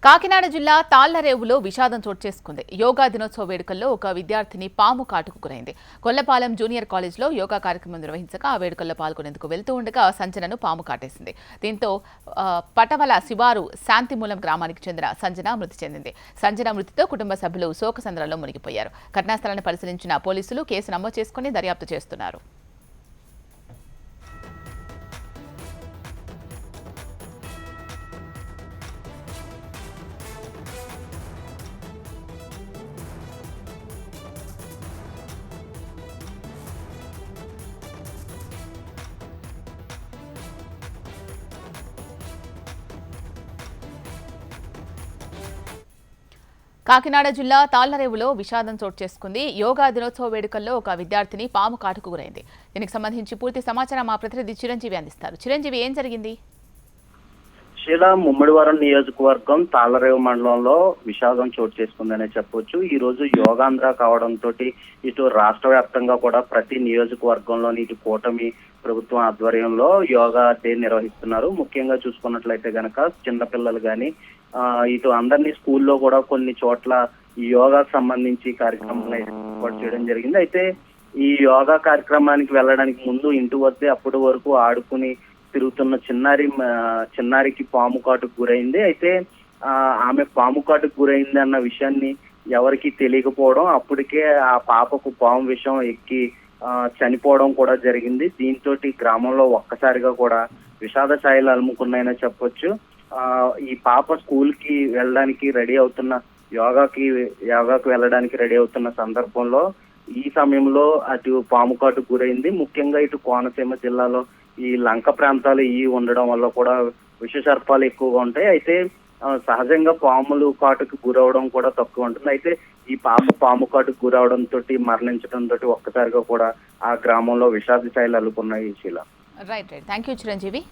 కాకినాడ జిల్లా తాళ్లరేవులో విషాదం చోటు చేసుకుంది. యోగా దినోత్సవ వేడుకల్లో ఒక విద్యార్థిని పాము కాటుకు గురైంది. కొల్లపాలెం జూనియర్ కాలేజ్లో యోగా కార్యక్రమం నిర్వహించగా ఆ వేడుకల్లో పాల్గొనేందుకు వెళ్తూ ఉండగా సంజనను పాము కాటేసింది. దీంతో పటవల శివారు శాంతిమూలం గ్రామానికి చెందిన సంజన మృతి చెందింది. సంజన మృతితో కుటుంబ సభ్యులు శోకసంద్రంలో మునిగిపోయారు. ఘటనా స్థలాన్ని పరిశీలించిన పోలీసులు కేసు నమోదు చేసుకుని దర్యాప్తు చేస్తున్నారు. కాకినాడ జిల్లా తాళ్లరేవులో విషాదం చోటు చేసుకుంది. యోగా దినోత్సవ వేడుకల్లో ఒక విద్యార్థిని పాము కాటుకు గురైంది. దీనికి సంబంధించి పూర్తి సమాచారం మా ప్రతినిధి చిరంజీవి అందిస్తారు. చిరంజీవి, ఏం జరిగింది? శీలా, ముమ్మడివరం నియోజకవర్గం తాళ్లరేవు మండలంలో విషాదం చోటు చేసుకుందనే చెప్పొచ్చు. ఈ రోజు యోగాంధ్ర కావడంతో ఇటు రాష్ట్ర వ్యాప్తంగా కూడా ప్రతి నియోజకవర్గంలోని ఇటు కూటమి ప్రభుత్వం ఆధ్వర్యంలో యోగా డే నిర్వహిస్తున్నారు. ముఖ్యంగా చూసుకున్నట్లయితే గనక చిన్నపిల్లలు కానీ ఇటు అందరినీ స్కూల్లో కూడా కొన్ని చోట్ల ఈ యోగాకు సంబంధించి కార్యక్రమాలు ఏర్పాటు చేయడం జరిగింది. అయితే ఈ యోగా కార్యక్రమానికి వెళ్ళడానికి ముందు ఇంటి వద్దే అప్పటి వరకు ఆడుకుని తిరుగుతున్న చిన్నారికి పాము కాటుకు గురైంది. అయితే ఆమె పాము కాటుకు గురైంది అన్న విషయాన్ని ఎవరికి తెలియకపోవడం, అప్పటికే ఆ పాపకు పాము విషం ఎక్కి చనిపోవడం కూడా జరిగింది. దీంతో గ్రామంలో ఒక్కసారిగా కూడా విషాద ఛాయలు అలుముకున్నాయని చెప్పొచ్చు. ఈ పాప స్కూల్ కి వెళ్ళడానికి రెడీ అవుతున్న యోగాకి వెళ్ళడానికి రెడీ అవుతున్న సందర్భంలో ఈ సమయంలో అటు పాము కాటుకు గురైంది. ముఖ్యంగా ఇటు కోనసీమ జిల్లాలో ఈ లంక ప్రాంతాలు ఉండడం వల్ల కూడా విష సర్పాలు ఎక్కువగా ఉంటాయి. అయితే సహజంగా పాములు కాటుకు గురవడం కూడా తక్కువ ఉంటుంది. అయితే ఈ పాప పాము కాటుకు గురవడంతో మరణించడంతో ఒక్కసారిగా కూడా ఆ గ్రామంలో విషాద ఛాయలు అల్లుకున్నాయి. శీల. రైట్. Thank you Chiranjeevi.